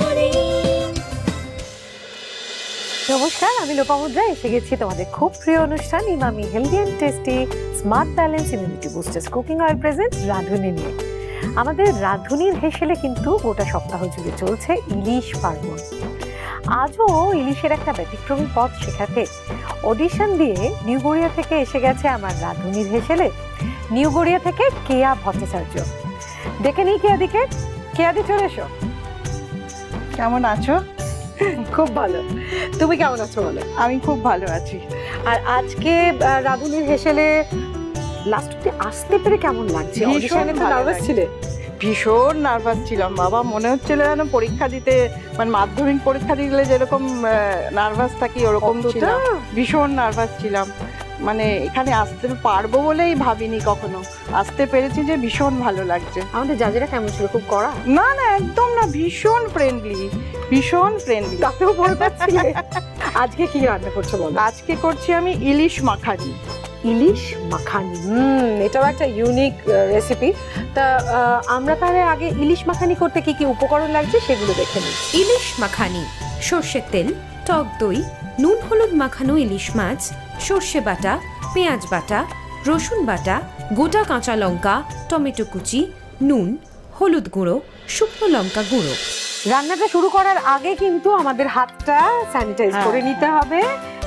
রাধুনী। নমস্কার, আমি লোপামুদ্রা এসে গেছি তোমাদের খুব প্রিয় অনুষ্ঠান Emami healthy and tasty smart balance immunity boosters cooking oil present Radhuni নিয়ে। আমাদের রাঁধুনির হেসেলে কিন্তু গোটা সপ্তাহ জুড়ে চলছে ইলিশ পার্বণ। আজও ইলিশের একটা ব্যতিক্রমী পদ শেখাতে অডিশন দিয়ে নিউ গড়িয়া থেকে এসে গেছে আমার রাঁধুনির হেসেলে নিউ গড়িয়া থেকে কেয়া ভট্টাচার্য। দেখে নিই কেয়াদিকে। কেয়াদি চলে এসো। কেমন আছো? খুব ভালো, তুমি কেমন আছো বলো? আমি খুব ভালো আছি। আর আজকে রাঁধুনির হেসেলে লাস্ট অব্দি আসতে পেরে কেমন লাগছে? অডিশনে তো নার্ভাস ছিলে? ভীষণ নার্ভাস ছিলাম বাবা, মনে হচ্ছিল যেন পরীক্ষা দিতে, মানে মাধ্যমিক পরীক্ষা দিলে যেরকম নার্ভাস থাকি ওরকম ছিল। ভীষণ নার্ভাস ছিলাম, মানে এখানে আসতে পারবো বলেই ভাবিনি কখনো। আসতে পেরেছি যে ভীষণ ভালো লাগছে। আমাদের জাজেরা কেমন ছিল? খুব কড়া? না না, একদম না, ভীষণ ফ্রেন্ডলি, ভীষণ ফ্রেন্ডলি। তাতেও বলতে পারছি। আজকে কি রান্না করছো বলো? আজকে করছি আমি ইলিশ মাখানি। ইলিশ মাখানি, এটাও একটা ইউনিক রেসিপি। তা আমরা তাহলে আগে ইলিশ মাখানি করতে কি কি উপকরণ লাগছে সেগুলো দেখে নিই। ইলিশ মাখানি: সর্ষের তেল, টক দই, নুন হলুদ মাখানো ইলিশ মাছ, সর্ষে বাটা, পেঁয়াজ বাটা, রসুন বাটা, গোটা কাঁচা লঙ্কা, টমেটো কুচি, নুন, হলুদ গুঁড়ো, শুকনো লঙ্কা গুঁড়ো। রান্নাটা শুরু করার আগে কিন্তু আমাদের হাতটা স্যানিটাইজ করে নিতে হবে।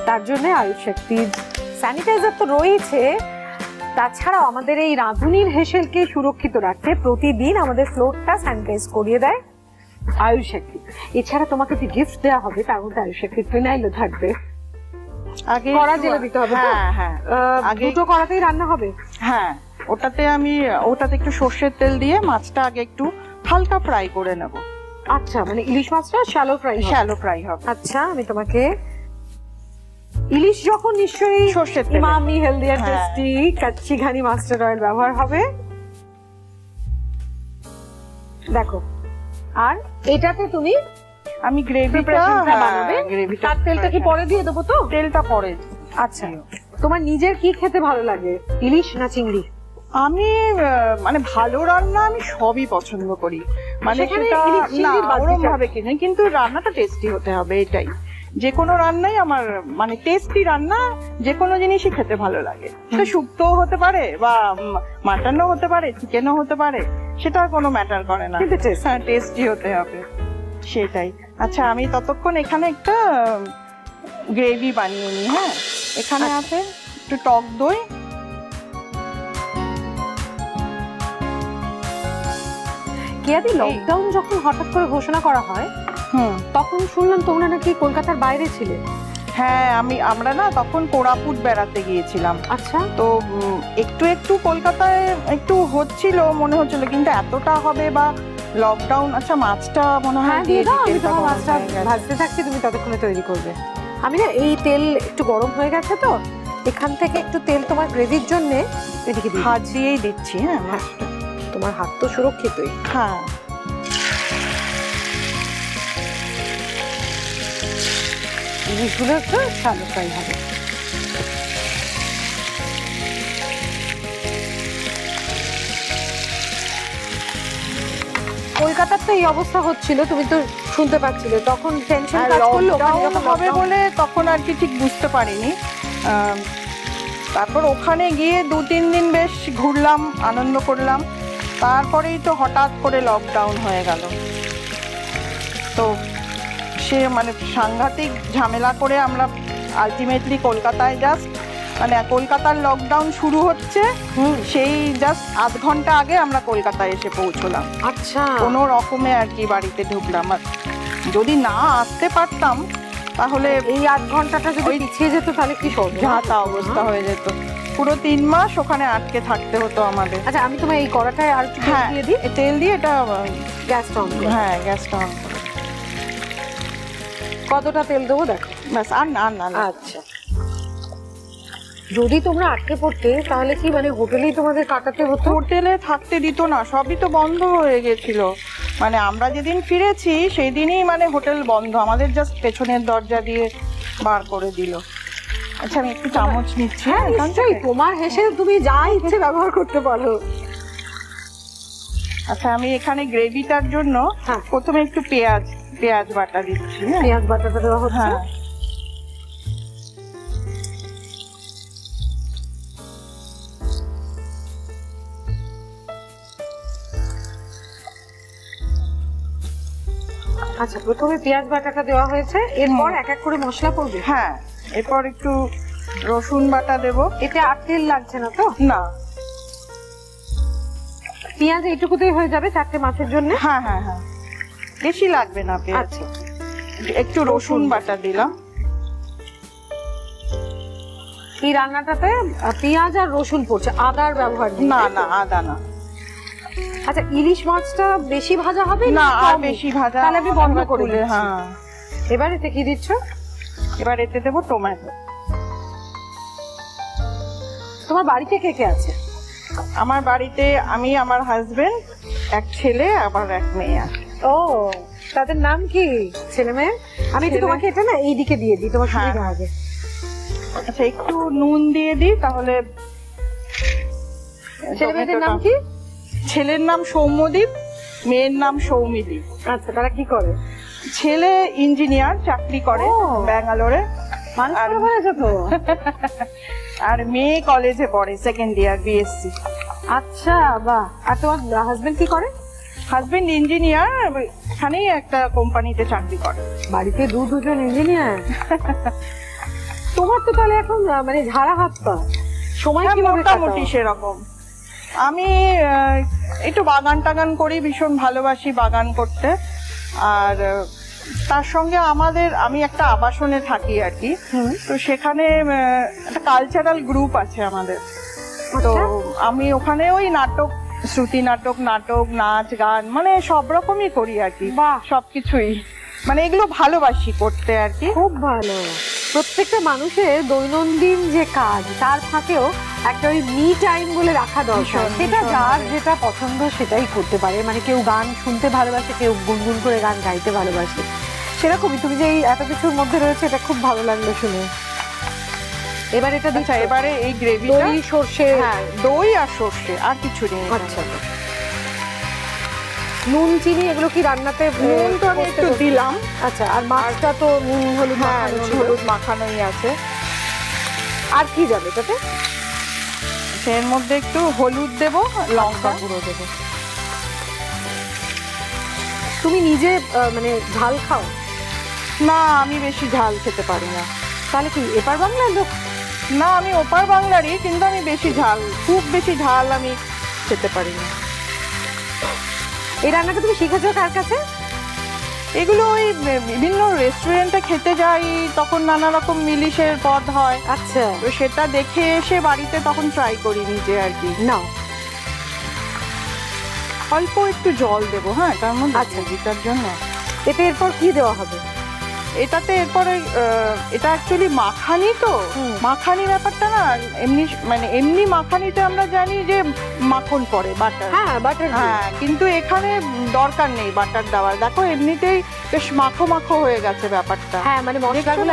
তার জন্য আয়ুষ শক্তির স্যানিটাইজার তো রয়েছে, তাছাড়াও আমাদের এই রাঁধুনির হেসেলকে সুরক্ষিত রাখতে প্রতিদিন আমাদের ফ্লোরটা স্যানিটাইজ করিয়ে দেয় আয়ুষ শক্তি। এছাড়া তোমাকে যে গিফট দেওয়া হবে তার মধ্যে আয়ুষ শক্তির ফিনাইলও থাকবে। আগে কড়া জেলে দিতে হবে। হ্যাঁ হ্যাঁ, দুটো কড়াতেই রান্না হবে। হ্যাঁ, ওটাতে একটু সর্ষের তেল দিয়ে মাছটা আগে একটু হালকা ফ্রাই করে নেব। আচ্ছা, মানে ইলিশ মাছটা শ্যালো ফ্রাই হবে। আচ্ছা, আমি তোমাকে ইলিশ যখন নিশ্চয়ই সর্ষের তেল, Emami healthy and tasty kacchi ঘানি মাস্টার্ড অয়েল ব্যবহার হবে। দেখো, আর এটাতে তুমি আমি গ্রেভিটা বানাবে। তার তেলটা কি পরে দিয়ে দেবো? তো তেলটা পরে। আচ্ছা, তোমার নিজের কি খেতে ভালো লাগে, ইলিশ না চিংড়ি? আমি মানে ভালো রান্না আমি সবই পছন্দ করি, মানে সেটা ওরকম ভাবে কিনে, কিন্তু রান্নাটা টেস্টি হতে হবে, এটাই। যে কোনো রান্নাই আমার, মানে টেস্টি রান্না যে কোনো জিনিসই খেতে ভালো লাগে। তো শুক্তোও হতে পারে, বা মাটনও হতে পারে, চিকেনও হতে পারে, সেটা কোনো ম্যাটার করে না, টেস্টি হতে হবে, সেটাই। আচ্ছা, আমি ততক্ষণ এখানে একটা গ্রেভি বানিয়ে নিই। হ্যাঁ, এখানে আছে একটু টক দই, কেয়াদি লকডাউন যখন হঠাৎ করে ঘোষণা করা হয় তখন শুনলাম তোমরা নাকি কলকাতার বাইরে ছিলে। হ্যাঁ, আমরা না তখন কোরাপুট বেড়াতে গিয়েছিলাম। আচ্ছা, তো একটু একটু কলকাতায় একটু হচ্ছিল মনে হচ্ছিল, কিন্তু এতটা হবে বা লকডাউন। আচ্ছা, মাছটা মনে হয় দিয়ে দাও, আমি তোমার মাছটা ভাজতে থাকছি, তুমি ততক্ষণে তৈরি করবে। আমি না এই তেল একটু গরম হয়ে গেছে, তো এখান থেকে একটু তেল তোমার গ্রেভির জন্য এদিকে হাত দিয়েই দিচ্ছি। হ্যাঁ, মাছটা তোমার হাত তো সুরক্ষিতই। হ্যাঁ, ইলিশগুলো একটু শ্যালো ফ্রাই হবে। কলকাতার তো এই অবস্থা হচ্ছিল, তুমি তো শুনতে পাচ্ছিলে, তখন টেনশন কাজ করলো হবে বলে তখন আর কি ঠিক বুঝতে পারিনি। তারপর ওখানে গিয়ে 2-3 দিন বেশ ঘুরলাম, আনন্দ করলাম, তারপরেই তো হঠাৎ করে লকডাউন হয়ে গেল। তো সে মানে সাংঘাতিক ঝামেলা করে আমরা আলটিমেটলি কলকাতায় জাস্ট, মানে কলকাতার লকডাউন শুরু হচ্ছে সেই জাস্ট আধ ঘন্টা আগে আমরা কলকাতায় এসে পৌঁছলাম। আচ্ছা, কোনো রকমে আর কি বাড়িতে ঢুকলাম। আর যদি না আসতে পারতাম তাহলে এই আধ ঘন্টাটা যদি পিছিয়ে যেত তাহলে কি ঝাঁতা অবস্থা হয়ে যেত। পুরো 3 মাস ওখানে আটকে থাকতে হতো আমাদের। আচ্ছা, আমি তোমার এই কড়াটায় আর একটু তেল দিয়ে দিই। তেল দিয়ে এটা গ্যাসটা অন। হ্যাঁ, গ্যাসটা অন। কতটা তেল দেবো দেখো? ব্যাস, আর না না। আচ্ছা, যদি তোমরা আটকে পড়তে তাহলে কি মানে হোটেলেই তোমাদের কাটাতে হতো? হোটেলে থাকতে দিত না, সবই তো বন্ধ হয়ে গেছিল। মানে আমরা যেদিন ফিরেছি সেই দিনই মানে হোটেল বন্ধ, আমাদের জাস্ট পেছনের দরজা দিয়ে বার করে দিল। আচ্ছা, আমি একটু চামচ নিচ্ছি। হ্যাঁ, নিশ্চয়ই, তোমার হেসে তুমি যা ইচ্ছে ব্যবহার করতে পারো। আচ্ছা, আমি এখানে গ্রেভিটার জন্য প্রথমে একটু পেঁয়াজ পেঁয়াজ বাটা দিচ্ছি। পেঁয়াজ বাটাটা দেওয়া হচ্ছে। হ্যাঁ আচ্ছা, প্রথমে পেঁয়াজ বাটাটা দেওয়া হয়েছে, এরপর এক এক করে মশলা পড়বে। হ্যাঁ, এরপর একটু রসুন বাটা দেব। এতে আর তেল লাগছে না তো? না, পেঁয়াজ এইটুকুতেই হয়ে যাবে 4টে মাছের জন্য? হ্যাঁ হ্যাঁ হ্যাঁ, বেশি লাগবে না পেঁয়াজ। আচ্ছা, একটু রসুন বাটা দিলাম। এই রান্নাটাতে পেঁয়াজ আর রসুন পড়ছে, আদার ব্যবহার নেই? না না, আদা না। আচ্ছা, ইলিশ মাছটা বেশি ভাজা হবে না? আর বেশি ভাজা তাহলে আমি বন্ধ করে দিই। হ্যাঁ, এবার এতে কি দিচ্ছ? এবার এতে দেবো টমেটো। তোমার বাড়িতে কে কে আছে? আমার বাড়িতে আমি, আমার হাজবেন্ড, এক ছেলে, আবার এক মেয়ে আছে। ও, তাদের নাম কি ছেলে মেয়ে? আমি একটু তোমাকে এটা না এইদিকে দিয়ে দিই, তোমার সুবিধা হবে। আচ্ছা, একটু নুন দিয়ে দিই তাহলে। ছেলে মেয়েদের নাম কি? ছেলের নাম সৌম্যদীপ, মেয়ের নাম সৌমিদীপ। আচ্ছা, তারা কি করে? ছেলে ইঞ্জিনিয়ার, চাকরি করে ব্যাঙ্গালোরে। আর মেয়ে কলেজে পড়ে, সেকেন্ড ইয়ার বিএসসি। আচ্ছা, বাহ। আর তোমার হাজবেন্ড কি করে? হাজবেন্ড ইঞ্জিনিয়ার, এখানেই একটা কোম্পানিতে চাকরি করে। বাড়িতে দুজন ইঞ্জিনিয়ার। তোমার তো তাহলে এখন মানে ঝাড়া হাত পা, সময় কিভাবে কাটাও? মোটামুটি সেরকম। আমি একটু বাগান টাগান করি, ভীষণ ভালোবাসি বাগান করতে। আর তার সঙ্গে আমি একটা আবাসনে থাকি আর কি, তো সেখানে একটা কালচারাল গ্রুপ আছে আমাদের। তো আমি ওখানে ওই নাটক, শ্রুতি নাটক, নাচ গান, মানে সব রকমই করি আর কি। সবকিছুই, মানে এগুলো ভালোবাসি করতে আর কি। খুব ভালো। প্রত্যেকটা মানুষের দৈনন্দিন যে কাজ, তার ফাঁকেও একটা ওই মি টাইম বলে রাখা দরকার। সেটা যার যেটা পছন্দ সেটাই করতে পারে। মানে কেউ গান শুনতে ভালোবাসে, কেউ গুনগুন করে গান গাইতে ভালোবাসে। সেরকমই তুমি যে এত কিছুর মধ্যে রয়েছে, এটা খুব ভালো লাগলো শুনে। এবার এটা দিচ্ছ? এবারে এই গ্রেভি, দই, সর্ষে। হ্যাঁ, দই আর সর্ষে, আর কিছু নেই। আচ্ছা, নুন চিনি এগুলো কি রান্নাতে? নুন তো আমি একটু দিলাম। আচ্ছা, আর মাছটা তো নুন হলুদ মাখানোই আছে। আর কি যাবে তাতে? এর মধ্যে একটু হলুদ দেব, লঙ্কা গুঁড়ো দেবো। তুমি নিজে মানে ঝাল খাও? না, আমি বেশি ঝাল খেতে পারি না। তাহলে কি এপার বাংলার লোক? না, আমি ওপার বাংলারই, কিন্তু আমি খুব বেশি ঝাল আমি খেতে পারি না। এই রান্নাটা তুমি শিখেছো কার কাছে? এগুলো ওই বিভিন্ন রেস্টুরেন্টে খেতে যাই, তখন নানা রকম ইলিশের পদ হয়। আচ্ছা, তো সেটা দেখে এসে বাড়িতে তখন ট্রাই করি নিজে আর কি। না, অল্প একটু জল দেবো। হ্যাঁ, তার মধ্যে। আচ্ছা, এটার জন্য এতে এরপর কি দেওয়া হবে? এটাতে এরপরে এটা অ্যাকচুয়ালি মাখানি, তো মাখানি ব্যাপারটা না এমনি মাখানিতে আমরা জানি যে মাখন পড়ে, বাটার। হ্যাঁ, বাটার। হ্যাঁ, কিন্তু এখানে দরকার নেই বাটার দেওয়ার। দেখো, এমনিতেই বেশ মাখো মাখো হয়ে গেছে ব্যাপারটা। হ্যাঁ, মানে মশলাগুলো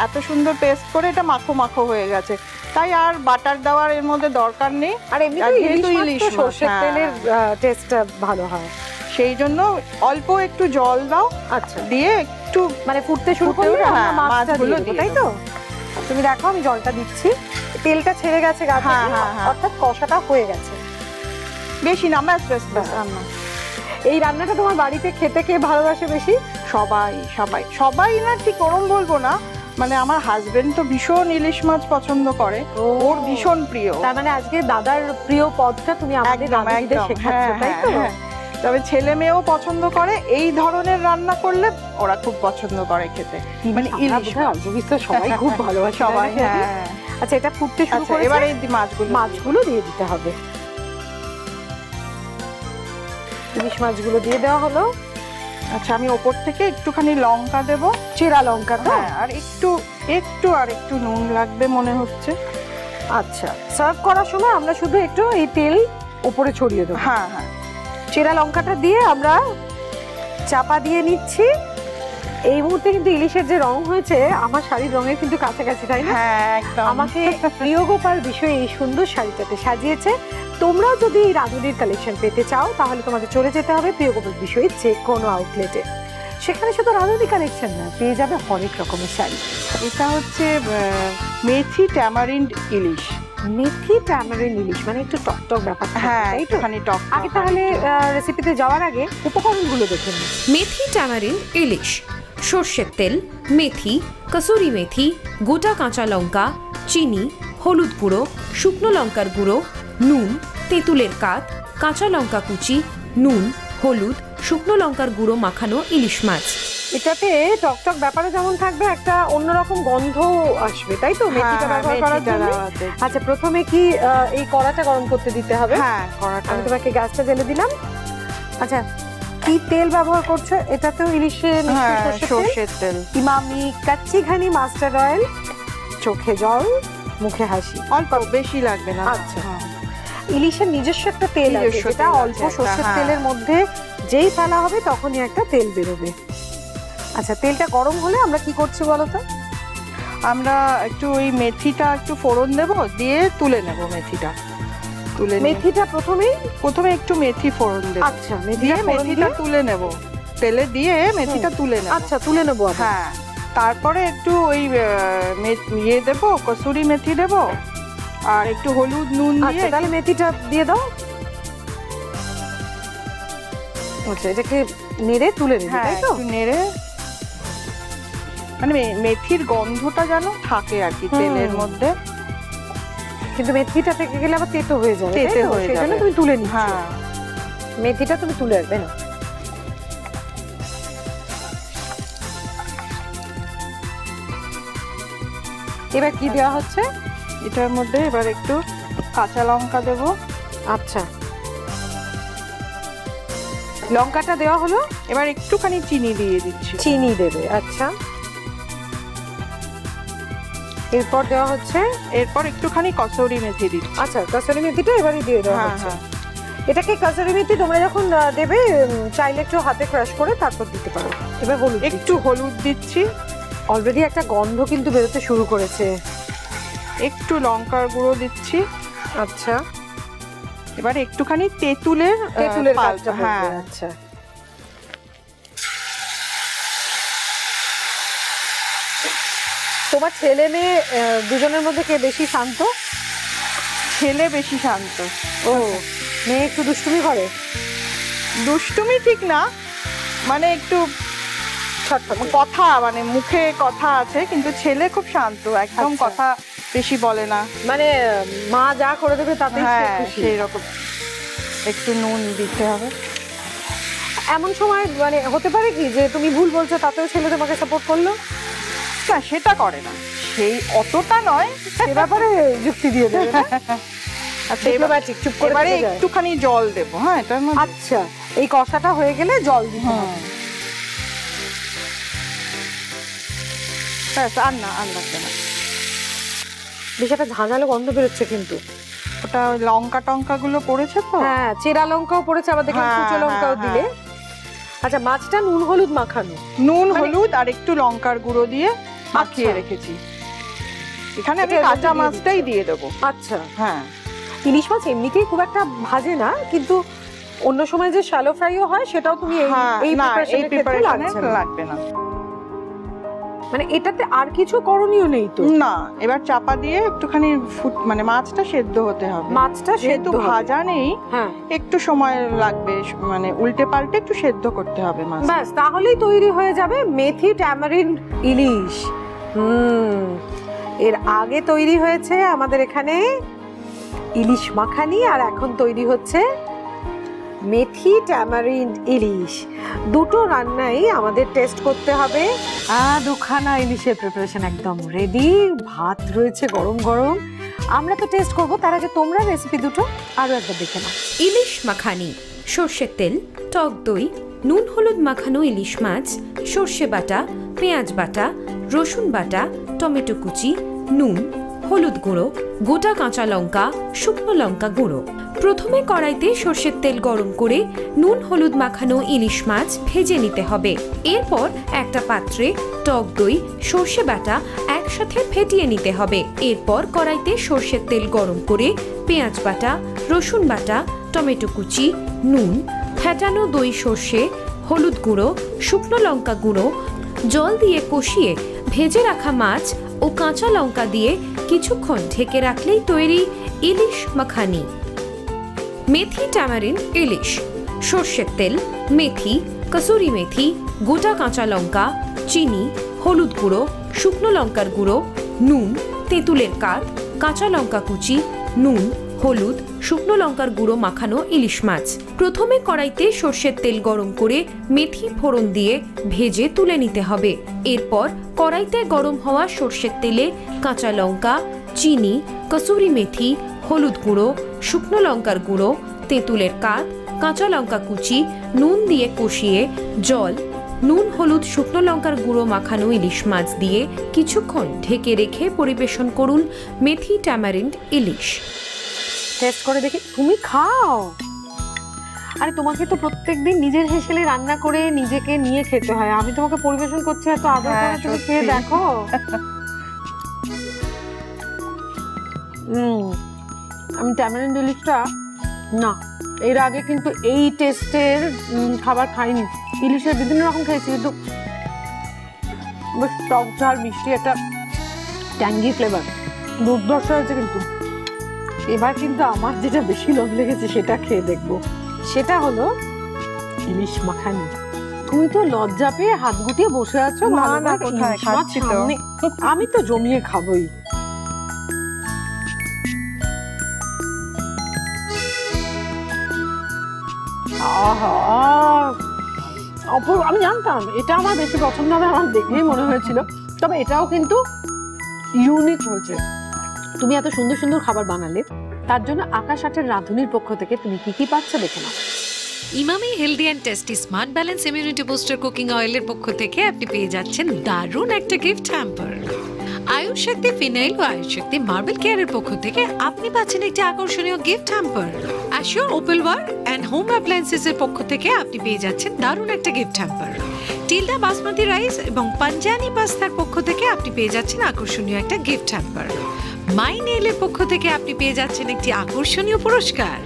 এত সুন্দর পেস্ট করে এটা মাখো মাখো হয়ে গেছে, তাই আর বাটার দেওয়ার এর মধ্যে দরকার নেই। আর এমনিতেই ইলিশ সরষের তেলের টেস্টটা ভালো হয়, সেই জন্য অল্প একটু জল দাও। আচ্ছা, দিয়ে একটু মানে ফুটতে শুরু করলে মাছগুলো দিয়ে, তাই তো? তুমি দেখো, আমি জলটা দিচ্ছি, তেলটা ছেড়ে গেছে গা থেকে, অর্থাৎ কষাটা হয়ে গেছে। বেশি না, রান্না। এই রান্নাটা তোমার বাড়িতে খেতে কে ভালোবাসে বেশি? সবাই সবাই সবাই না, ঠিক ওরম বলবো না, মানে আমার হাজবেন্ড তো ভীষণ ইলিশ মাছ পছন্দ করে, ওর ভীষণ প্রিয়। তার মানে আজকে দাদার প্রিয় পদটা তুমি আমাদের রাঁধুনিদের শেখাচ্ছ, তাই তো? তবে ছেলে মেয়েও পছন্দ করে এই ধরনের রান্না করলে, ওরা খুব পছন্দ করে খেতে। মানে ইলিশ সবাই খুব ভালোবাসে সবাই। হ্যাঁ, আচ্ছা, এটা ফুটতে শুরু করে, এবারে মাছগুলো দিয়ে দিতে হবে। ইলিশ মাছগুলো দিয়ে দেওয়া হলো। আচ্ছা, আমি ওপর থেকে একটুখানি লঙ্কা দেব, চেরা লঙ্কা। হ্যাঁ, আর একটু নুন লাগবে মনে হচ্ছে। আচ্ছা, সার্ভ করার সময় আমরা শুধু একটু এই তেল উপরে ছড়িয়ে দেবো। হ্যাঁ হ্যাঁ, চেরা লঙ্কাটা দিয়ে আমরা চাপা দিয়ে নিচ্ছি। এই মুহূর্তে কিন্তু ইলিশের যে রং হয়েছে, আমার শাড়ির রঙের কিন্তু কাছাকাছি, তাই না? হ্যাঁ, একদম। আমাকে প্রিয় গোপাল বিষয়ে এই সুন্দর শাড়িটাতে সাজিয়েছে তোমরা যদি এই রাঁধুনির কালেকশন পেতে চাও তাহলে তোমাদের চলে যেতে হবে প্রিয় গোপাল বিষয়ে যে কোনো আউটলেটে। সেখানে শুধু রাঁধুনি কালেকশন না, পেয়ে যাবে অনেক রকমের শাড়ি। এটা হচ্ছে মেথি ট্যামারিন্ড ইলিশ। মেথি ট্যামারিন্ড ইলিশ মানে একটু টকটক ব্যাপার। হ্যাঁ, একটুখানি টক। আগে তাহলে রেসিপিতে যাওয়ার আগে উপকরণগুলো দেখে নিই। মেথি ট্যামারিন্ড ইলিশ: সর্ষের তেল, মেথি, কসুরি মেথি, গোটা কাঁচা লঙ্কা, চিনি, হলুদ গুঁড়ো, শুকনো লঙ্কার গুঁড়ো, নুন, তেঁতুলের কাঠ, কাঁচা লঙ্কা কুচি, নুন, হলুদ, শুকনো লঙ্কার গুঁড়ো মাখানো ইলিশ মাছ। এটাতে টকটক ব্যাপারে যেমন থাকবে, একটা অন্যরকম গন্ধ আসবে, তাই তো? মেথিটা ব্যবহার করার জন্য। আচ্ছা, প্রথমে কি এই কড়াটা গরম করতে দিতে হবে? হ্যাঁ, কড়াটা। আমি তোমাকে গ্যাসটা জ্বেলে দিলাম। আচ্ছা, কি তেল ব্যবহার করছো? এটাতেও ইলিশের সর্ষের তেল। ইমামি কাচ্চি ঘানি মাস্টার্ড অয়েল। চোখে জল, মুখে হাসি। অল্প, বেশি লাগবে না। আচ্ছা, ইলিশের নিজস্ব একটা তেল আছে, যেটা অল্প সর্ষের তেলের মধ্যে যেই ফেলা হবে তখনই একটা তেল বেরোবে। আচ্ছা, তেলটা গরম হলে আমরা কি করছি বলো তো? আমরা একটু ওই মেথিটা একটু ফোড়ন দেব, দিয়ে তুলে নেব মেথিটা। মেথিটা প্রথমে একটু মেথি ফোড়ন দেব। আচ্ছা, মেথিটা তুলে নেব, তেলে দিয়ে মেথিটা তুলে নেব। আচ্ছা, তুলে নেব। হ্যাঁ, তারপরে একটু ওই ইয়ে দেব, কসুরি মেথি দেব, আর একটু হলুদ নুন দিয়ে। আচ্ছা, তাহলে মেথিটা দিয়ে দাও। আচ্ছা, এটাকে নেড়ে তুলে নেব, তাই তো? একটু নেড়ে, মানে মেথির গন্ধটা যেন থাকে আর কি তেলের মধ্যে। কিন্তু মেথিটা থেকে গেলে আবার তেতো হয়ে যাবে, তেতো হয়ে যাবে। সেজন্য তুমি তুলে নিচ্ছ। হ্যাঁ, মেথিটা তুমি তুলে রাখবে না। এবার কি দেওয়া হচ্ছে এটার মধ্যে? এবার একটু কাঁচা লঙ্কা দেব। আচ্ছা, লঙ্কাটা দেওয়া হলো। এবার একটুখানি চিনি দিয়ে দিচ্ছি। চিনি দেবে। আচ্ছা, এরপর দেওয়া হচ্ছে, এরপর একটুখানি কসুরি মেথি দিচ্ছি। আচ্ছা, কসুরি মেথিটা এবারে দিয়ে দেওয়া হচ্ছে। এটাকে কসুরি মেথি তোমরা যখন দেবে চাইলে একটু হাতে ক্রাশ করে তারপর দিতে পারো। এবার হলুদ, একটু হলুদ দিচ্ছি। অলরেডি একটা গন্ধ কিন্তু বেরোতে শুরু করেছে। একটু লঙ্কার গুঁড়ো দিচ্ছি। আচ্ছা, এবার একটুখানি তেঁতুলের পাল্প। হ্যাঁ, আচ্ছা। তোমার ছেলে মেয়ে দুজনের মধ্যে কে বেশি শান্ত? ছেলে বেশি শান্ত। ও, মেয়ে একটু দুষ্টুমি করে? দুষ্টুমি ঠিক না, মানে একটু কথা, মানে মুখে কথা আছে, কিন্তু ছেলে খুব শান্ত, একদম কথা বেশি বলে না। মানে মা যা করে দেবে তাতে সেই রকম। একটু নুন দিতে হবে। এমন সময় মানে হতে পারে কি যে তুমি ভুল বলছো, তাতেও ছেলে তোমাকে সাপোর্ট করলো? না, সেটা করে না, সেই অতটা নয়। সে ব্যাপারে যুক্তি দিয়ে দেবে। আচ্ছা, ডিপ্লোম্যাটিক। চুপ করে এবারে একটুখানি জল দেব। হ্যাঁ, এটার মধ্যে। আচ্ছা, এই কষাটা হয়ে গেলে জল দিতে হবে। ব্যাস, আর লাগবে না। বেশ একটা ঝাঁঝালো গন্ধ বেরোচ্ছে কিন্তু। ওটা লঙ্কা টঙ্কা গুলো পড়েছে তো। হ্যাঁ, চেরা লঙ্কাও পড়েছে, আবার দেখলাম কুচো লঙ্কাও দিলে। আচ্ছা, মাছটা নুন হলুদ মাখানো? নুন হলুদ আর একটু লঙ্কার গুঁড়ো দিয়ে মাখিয়ে রেখেছি। এখানে আমি কাঁচা মাছটাই দিয়ে দেবো। আচ্ছা, হ্যাঁ। ইলিশ মাছ এমনিতেই খুব একটা ভাজে না, কিন্তু অন্য সময় যে শ্যালো ফ্রাইও হয় সেটাও তুমি এই প্রিপারেশনে লাগবে না। মানে এটাতে আর কিছু করণীয় নেই তো? না, এবার চাপা দিয়ে একটুখানি মানে মাছটা সেদ্ধ হতে হবে। মাছটা সেদ্ধ, ভাজা নেই। হ্যাঁ, একটু সময় লাগবে, মানে উল্টে পাল্টে একটু সেদ্ধ করতে হবে মাছ। ব্যাস, তাহলেই তৈরি হয়ে যাবে মেথি ট্যামারিন্ড ইলিশ। এর আগে তৈরি হয়েছে আমাদের এখানে ইলিশ মাখানি, আর এখন তৈরি হচ্ছে মেথি ট্যামারিন্ড ইলিশ। দুটো রান্নাই আমাদের টেস্ট করতে হবে। দুখানা ইলিশের প্রিপারেশন একদম রেডি, ভাত রয়েছে গরম গরম। আমরা তো টেস্ট করব, তার আগে তোমরা রেসিপি দুটো আরো একবার দেখে নাও। ইলিশ মাখানি: সর্ষের তেল, টক দই, নুন হলুদ মাখানো ইলিশ মাছ, সর্ষে বাটা, পেঁয়াজ বাটা, রসুন বাটা, টমেটো কুচি, নুন, হলুদ গুঁড়ো, গোটা কাঁচা লঙ্কা, শুকনো লঙ্কা গুঁড়ো। প্রথমে কড়াইতে সর্ষের তেল গরম করে নুন হলুদ মাখানো ইলিশ মাছ ভেজে নিতে হবে। এরপর একটা পাত্রে টক দই, সর্ষে বাটা একসাথে ফেটিয়ে নিতে হবে। এরপর কড়াইতে সর্ষের তেল গরম করে পেঁয়াজ বাটা, রসুন বাটা, টমেটো কুচি, নুন, ফেটানো দই সর্ষে, হলুদ গুঁড়ো, শুকনো লঙ্কা গুঁড়ো, জল দিয়ে কষিয়ে ভেজে রাখা মাছ ও কাঁচা লঙ্কা দিয়ে কিছুক্ষণ ঢেকে রাখলেই তৈরি ইলিশ মাখানি। মেথি ট্যামারিন্ড ইলিশ। সর্ষের তেল, মেথি, কসুরি মেথি, গোটা কাঁচা লঙ্কা, চিনি, হলুদ গুঁড়ো, শুকনো লঙ্কার গুঁড়ো, নুন, তেঁতুলের কাঠ, কাঁচা লঙ্কা কুচি, নুন, হলুদ, শুকনো লঙ্কার গুঁড়ো মাখানো ইলিশ মাছ। প্রথমে কড়াইতে সর্ষের তেল গরম করে মেথি ফোড়ন দিয়ে ভেজে তুলে নিতে হবে। এরপর কড়াইতে গরম হওয়া সর্ষের তেলে কাঁচা লঙ্কা, চিনি, কসুরি মেথি, হলুদ গুঁড়ো, শুকনো লঙ্কার গুঁড়ো, তেঁতুলের কাঠ, কাঁচা লঙ্কা কুচি, নুন দিয়ে কষিয়ে জল, নুন, হলুদ, শুকনো লঙ্কার গুঁড়ো মাখানো ইলিশ মাছ দিয়ে কিছুক্ষণ ঢেকে রেখে পরিবেশন করুন মেথি ট্যামারিন্ড ইলিশ। টেস্ট করে দেখি। তুমি খাও। আরে তোমাকে তো প্রত্যেকদিন নিজের হেসেলে রান্না করে নিজেকে নিয়ে খেতে হয়, আমি তোমাকে পরিবেশন করছি এত আদর করে, তুমি খেয়ে দেখো। আমি ট্যামারিন্ড ইলিশটা না, এর আগে কিন্তু এই টেস্টের খাবার খাইনি। ইলিশের বিভিন্ন রকম খেয়েছি, কিন্তু বেশ টক ঝাল মিষ্টি একটা ট্যাঙ্গি ফ্লেভার, দুর্ধর্ষ হয়েছে। কিন্তু এবার কিন্তু আমার যেটা বেশি লোভ লেগেছে সেটা খেয়ে দেখবো, সেটা হলো ইলিশ মাখানি। তুমি তো লজ্জা পেয়ে হাত গুটিয়ে বসে আছো। আমি তো জমিয়ে খাবোই। আমি জানতাম এটা আমার বেশি পছন্দ হবে, আমার দেখেই মনে হয়েছিল। তবে এটাও কিন্তু ইউনিক হয়েছে। তুমি এত সুন্দর সুন্দর খাবার বানালে, তার জন্য আকাশ আটের রাঁধুনির পক্ষ থেকে তুমি কি কি পাচ্ছ দেখে নাও। Emami healthy and tasty smart balance immunity booster cooking অয়েলের পক্ষ থেকে আপনি পেয়ে যাচ্ছেন দারুণ একটা gift hamper. Ayush Shakti phenyl ও আয়ুষ শক্তি মার্বেল কেয়ারের পক্ষ থেকে আপনি পাচ্ছেন একটি আকর্ষণীয় gift hamper. Assure opalware and home appliances এর পক্ষ থেকে আপনি পেয়ে যাচ্ছেন দারুণ একটা gift hamper. Tilda basmati rice এবং পাঞ্জানি পাস্তার পক্ষ থেকে আপনি পেয়ে যাচ্ছেন আকর্ষণীয় একটা গিফট হ্যাম্পার। মাই নেইলের পক্ষ থেকে আপনি পেয়ে যাচ্ছেন একটি আকর্ষণীয় পুরস্কার,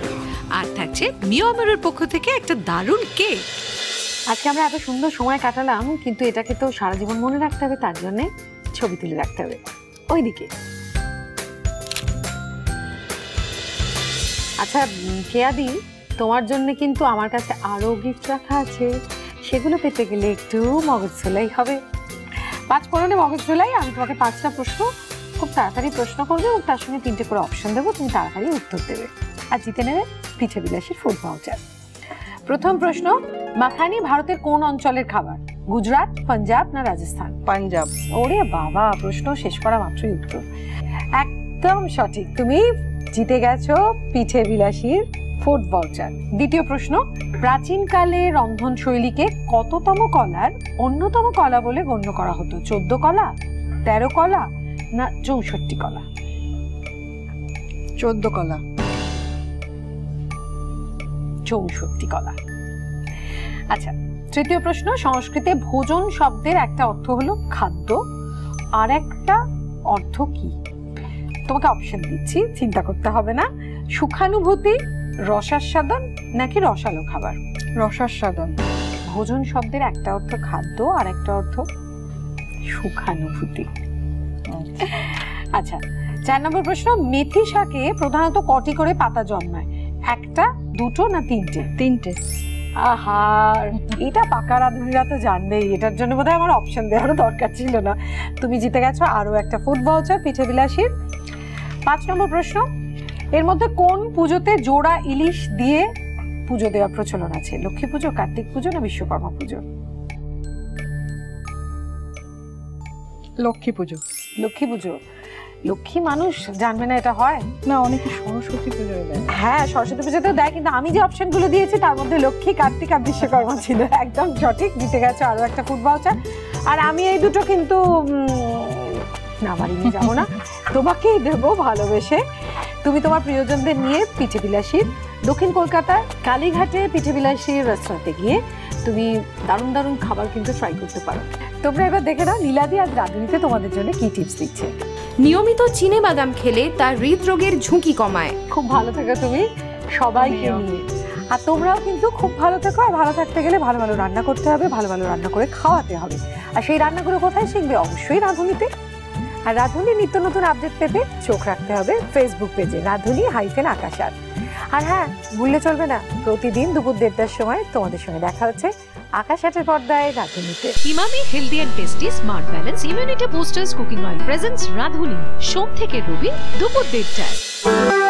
আর থাকছে মিওমেরের পক্ষ থেকে একটা দারুণ কেক। আজকে আমরা এত সুন্দর সময় কাটালাম, কিন্তু এটাকে তো সারা জীবন মনে রাখতে হবে, তার জন্য ছবি তুলে রাখতে হবে ওইদিকে। আচ্ছা কেয়াদি, তোমার জন্য কিন্তু আমার কাছে আরো গিফট রাখা আছে, সেগুলো পেতে গেলে একটু মগজ ছোলাই হবে। 5 ফোড়নে মগজ ছোলাই। আমি তোমাকে 5টা প্রশ্ন খুব তাড়াতাড়ি প্রশ্ন করবো এবং তার সঙ্গে 3টে করে অপশন দেবো, তুমি তাড়াতাড়ি উত্তর দেবে আর জিতে নেবে পিঠে বিলাসীর ফুড ভাউচার। প্রথম প্রশ্ন, মাখানি ভারতের কোন অঞ্চলের খাবার? গুজরাট, পাঞ্জাব না রাজস্থান? পাঞ্জাব। ওরে বাবা, প্রশ্ন শেষ করা মাত্রই উত্তর একদম সঠিক। তুমি জিতে গেছো পিঠে বিলাসীর ফুড ভাউচার। দ্বিতীয় প্রশ্ন, প্রাচীনকালে রন্ধন শৈলীকে কততম কলার অন্যতম কলা বলে গণ্য করা হতো? 14 কলা, 13 কলা না 64 কলা? 14 কলা। 64 কলা। আচ্ছা, তৃতীয় প্রশ্ন, সংস্কৃতে ভোজন শব্দের একটা অর্থ হলো খাদ্য, আর একটা অর্থ কি? তোমাকে অপশন দিচ্ছি, চিন্তা করতে হবে না। সুখানুভূতি, রসাস্বাদন নাকি রসালো খাবার? রসাস্বাদন। ভোজন শব্দের একটা অর্থ খাদ্য আর একটা অর্থ সুখানুভূতি। আচ্ছা, 4 নম্বর প্রশ্ন, মেথি শাকে প্রধানত কটি করে পাতা জন্মায়? 1টা, 2টো না 3টে? 3টে। আহা, এটা পাকা রাঁধুনিরা তো জানবেই, এটার জন্য বোধহয় আমার অপশন দেওয়ারও দরকার ছিল না। তুমি জিতে গেছো আরো একটা ফুড ভাউচার পিঠে বিলাসীর। 5 নম্বর প্রশ্ন, এর মধ্যে কোন পুজোতে জোড়া ইলিশ দিয়ে পুজো দেওয়ার প্রচলন আছে? লক্ষ্মী পুজো, কার্তিক পুজো না বিশ্বকর্মা পুজো? লক্ষ্মী পুজো। লক্ষ্মী পুজো। লক্ষ্মী মানুষ জানবে না এটা হয় না, অনেকে সরস্বতী পুজোয় দেয়। হ্যাঁ, সরস্বতী পুজোতেও দেয়, কিন্তু আমি যে অপশনগুলো দিয়েছি তার মধ্যে লক্ষ্মী, কার্তিক আর বিশ্বকর্মা ছিল। একদম সঠিক, জিতে গেছো আরো একটা ফুড ভাউচার। আর আমি এই দুটো কিন্তু না বাড়িয়ে যাবো না, তোমাকেই দেবো ভালোবেসে। তুমি তোমার প্রিয়জনদের নিয়ে পিঠে বিলাসীর দক্ষিণ কলকাতার কালীঘাটে পিঠে বিলাসীর রেস্টুরেন্টে গিয়ে তুমি দারুণ দারুণ খাবার কিন্তু ট্রাই করতে পারো। তোমরা এবার দেখে নাও নীলাদি আর রাঁধুনিতে তোমাদের জন্য কি টিপস দিচ্ছে। নিয়মিত চিনে বাদাম খেলে তার হৃদরোগের ঝুঁকি কমায়। খুব ভালো থেকো তুমি। সবাইকে নিয়ে। আর তোমরাও কিন্তু খুব ভালো থেকো, আর ভালো থাকতে গেলে ভালো ভালো রান্না করতে হবে, ভালো ভালো রান্না করে খাওয়াতে হবে। আর সেই রান্নাগুলো কোথায় শিখবে? অবশ্যই রাঁধুনিতে। আর রাঁধুনি নিত্য নতুন আপডেট পেতে চোখ রাখতে হবে ফেসবুক পেজে রাঁধুনি-আকাশার। আর হ্যাঁ, ভুললে চলবে না, প্রতিদিন দুপুর 1:30টার সময় তোমাদের সঙ্গে দেখা হচ্ছে আকাশ আটের পর্দায় রাঁধুনিতে। Emami healthy and tasty smart balance immunity boosters cooking oil presents Radhuni, সোম থেকে রবি দুপুর 1:30টায়।